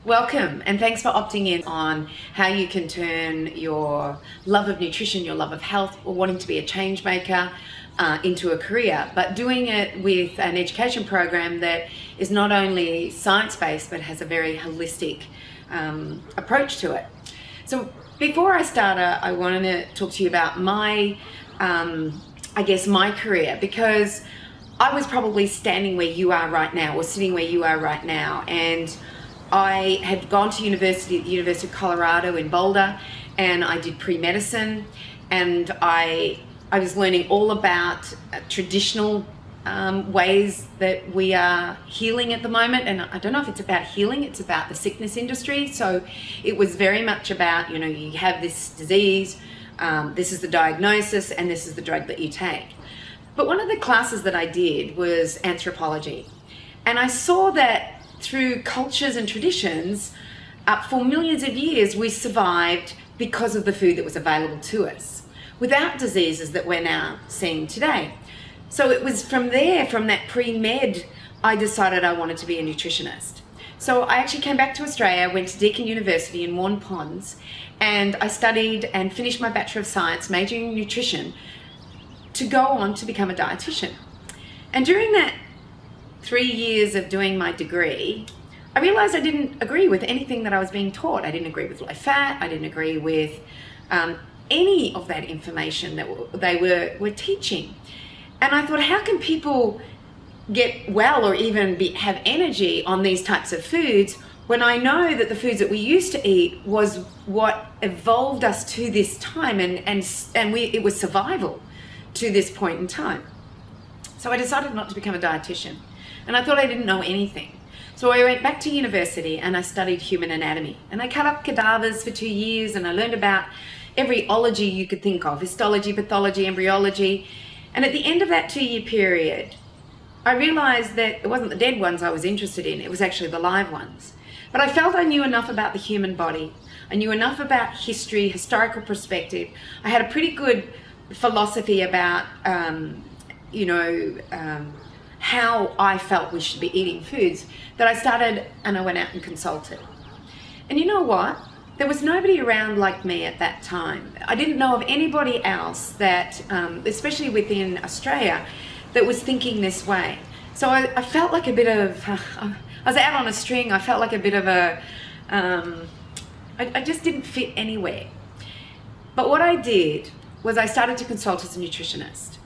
Welcome, and thanks for opting in on how you can turn your love of nutrition, your love of health, or wanting to be a change maker into a career, but doing it with an education program that is not only science-based but has a very holistic approach to it. So before I start, I wanted to talk to you about my career, because I was probably standing where you are right now, or sitting where you are right now, and I had gone to university at the University of Colorado in Boulder, and I did pre-medicine, and I was learning all about traditional ways that we are healing at the moment. And I don't know if it's about healing, it's about the sickness industry. So it was very much about, you have this disease, this is the diagnosis, and this is the drug that you take. But one of the classes that I did was anthropology. And I saw that through cultures and traditions, for millions of years, we survived because of the food that was available to us, without diseases that we're now seeing today. So it was from there, from that pre-med, I decided I wanted to be a nutritionist. So I actually came back to Australia, went to Deakin University in Waurn Ponds, and I studied and finished my Bachelor of Science, majoring in nutrition, to go on to become a dietitian. And during that 3 years of doing my degree, I realized I didn't agree with anything that I was being taught. I didn't agree with low fat. I didn't agree with any of that information that they were teaching. And I thought, how can people get well or even have energy on these types of foods when I know that the foods that we used to eat was what evolved us to this time, and it was survival to this point in time. So I decided not to become a dietitian. And I thought I didn't know anything. So I went back to university and I studied human anatomy. And I cut up cadavers for 2 years, and I learned about every ology you could think of: histology, pathology, embryology. And at the end of that 2-year period, I realized that it wasn't the dead ones I was interested in, it was actually the live ones. But I felt I knew enough about the human body. I knew enough about history, historical perspective. I had a pretty good philosophy about, how I felt we should be eating foods, that I started and I went out and consulted. And you know what? There was nobody around like me at that time. I didn't know of anybody else that, especially within Australia, that was thinking this way. So I felt like a bit of, I was out on a string. I felt like a bit of I just didn't fit anywhere. But what I did was I started to consult as a nutritionist.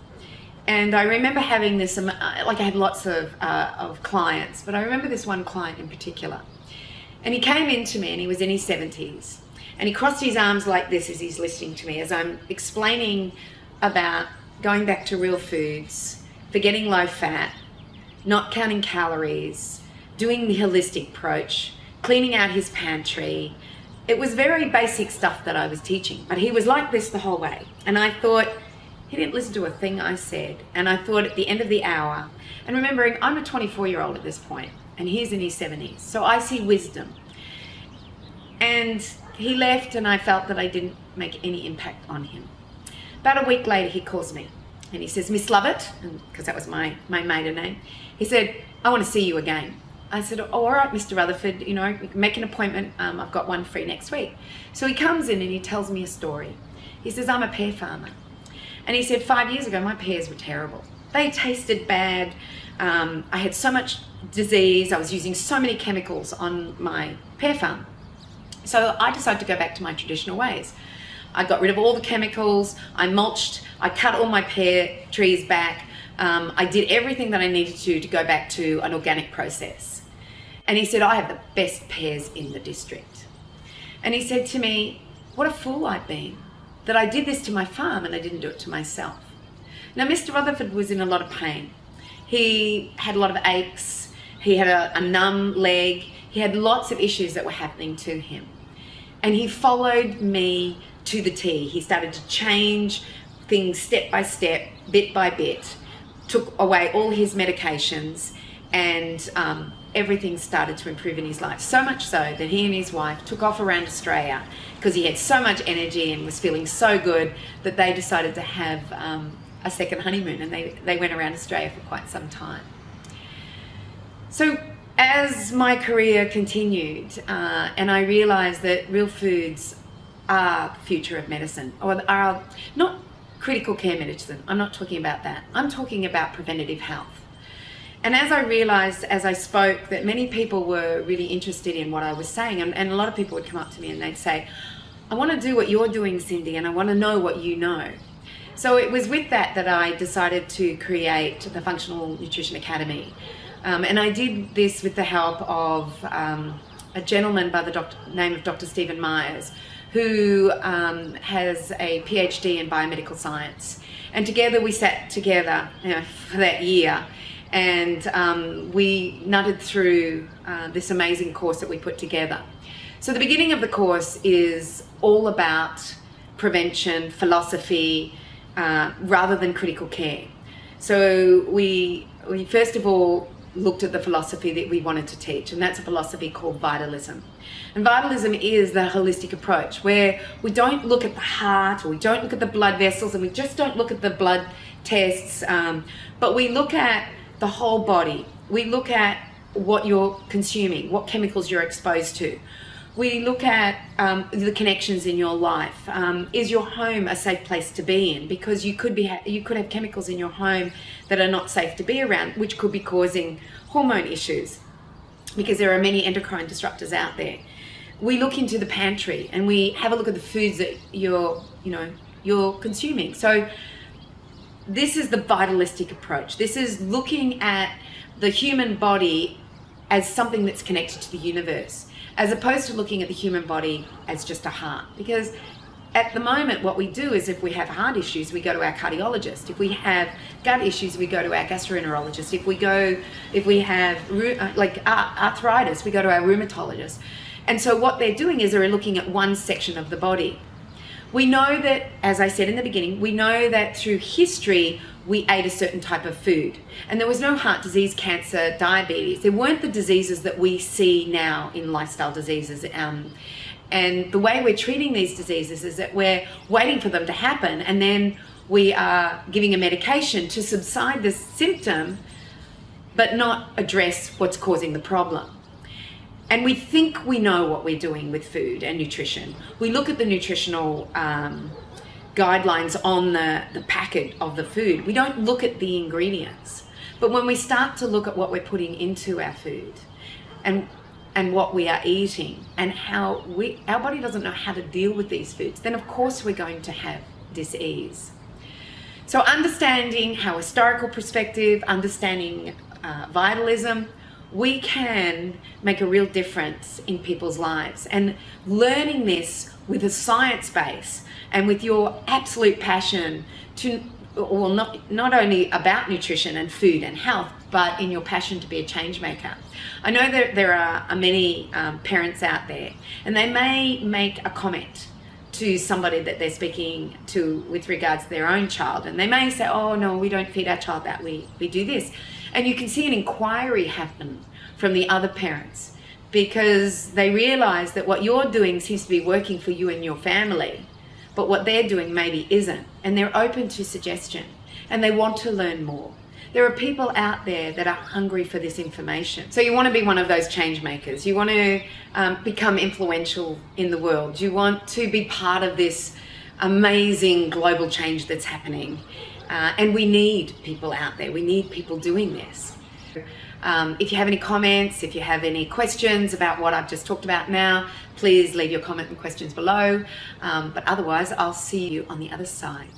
And I remember having this, I had lots of clients, but I remember this one client in particular. And he came in to me, and he was in his 70s. And he crossed his arms like this as he's listening to me, as I'm explaining about going back to real foods, forgetting low fat, not counting calories, doing the holistic approach, cleaning out his pantry. It was very basic stuff that I was teaching, but he was like this the whole way. And I thought, he didn't listen to a thing I said. And I thought at the end of the hour, and remembering I'm a 24-year-old at this point, and he's in his 70s, so I see wisdom. And he left, and I felt that I didn't make any impact on him. About a week later, he calls me, and he says, "Miss Lovett," because that was my maiden name. He said, "I want to see you again." I said, "Oh, all right, Mr. Rutherford, we can make an appointment. I've got one free next week." So he comes in and he tells me a story. He says, "I'm a pear farmer." And he said, 5 years ago, my pears were terrible. They tasted bad. I had so much disease. I was using so many chemicals on my pear farm. So I decided to go back to my traditional ways. I got rid of all the chemicals. I mulched. I cut all my pear trees back. I did everything that I needed to go back to an organic process. And he said, "I have the best pears in the district." And he said to me, "What a fool I've been, that I did this to my farm and I didn't do it to myself." Now, Mr. Rutherford was in a lot of pain. He had a lot of aches. He had a numb leg. He had lots of issues that were happening to him. And he followed me to the T. He started to change things step by step, bit by bit, took away all his medications, and everything started to improve in his life. So much so that he and his wife took off around Australia because he had so much energy and was feeling so good that they decided to have a second honeymoon, and they went around Australia for quite some time. So As my career continued, and I realized that real foods are the future of medicine, or are not critical care medicine. I'm not talking about that. I'm talking about preventative health. And as I realized, as I spoke, that many people were really interested in what I was saying, and a lot of people would come up to me and they'd say, I want to do what you're doing, Cyndi, and I want to know what you know. So it was with that that I decided to create the Functional Nutrition Academy. And I did this with the help of a gentleman by the name of Dr. Stephen Myers, who has a PhD in biomedical science. And together we sat together, for that year, and we nutted through this amazing course that we put together. So the beginning of the course is all about prevention, philosophy, rather than critical care. So we first of all looked at the philosophy that we wanted to teach, and that's a philosophy called vitalism. And vitalism is the holistic approach where we don't look at the heart, or we don't look at the blood vessels, and we just don't look at the blood tests, but we look at the whole body. We look at what you're consuming, what chemicals you're exposed to. We look at the connections in your life. Is your home a safe place to be in? Because you could have chemicals in your home that are not safe to be around, which could be causing hormone issues, because there are many endocrine disruptors out there. We look into the pantry and we have a look at the foods that you're consuming. So this is the vitalistic approach. This is looking at the human body as something that's connected to the universe, as opposed to looking at the human body as just a heart. Because at the moment, what we do is if we have heart issues, we go to our cardiologist. If we have gut issues, we go to our gastroenterologist. If we have arthritis, we go to our rheumatologist. And so what they're doing is they're looking at one section of the body. We know that, as I said in the beginning, we know that through history, we ate a certain type of food. And there was no heart disease, cancer, diabetes. There weren't the diseases that we see now in lifestyle diseases. And the way we're treating these diseases is that we're waiting for them to happen, and then we are giving a medication to subside the symptom, but not address what's causing the problem. And we think we know what we're doing with food and nutrition. We look at the nutritional guidelines on the packet of the food. We don't look at the ingredients. But when we start to look at what we're putting into our food and what we are eating, and how our body doesn't know how to deal with these foods, then of course we're going to have dis-ease. So understanding how historical perspective, understanding vitalism, we can make a real difference in people's lives. And learning this with a science base and with your absolute passion not only about nutrition and food and health, but in your passion to be a change maker. I know that there are many parents out there, and they may make a comment to somebody that they're speaking to with regards to their own child, and they may say, oh no, we don't feed our child that, we do this. And you can see an inquiry happen from the other parents, because they realize that what you're doing seems to be working for you and your family, but what they're doing maybe isn't, and they're open to suggestion, and they want to learn more. There are people out there that are hungry for this information. So you want to be one of those change makers. You want to become influential in the world. You want to be part of this amazing global change that's happening. And we need people out there. We need people doing this. If you have any comments, if you have any questions about what I've just talked about now, please leave your comment and questions below. But otherwise, I'll see you on the other side.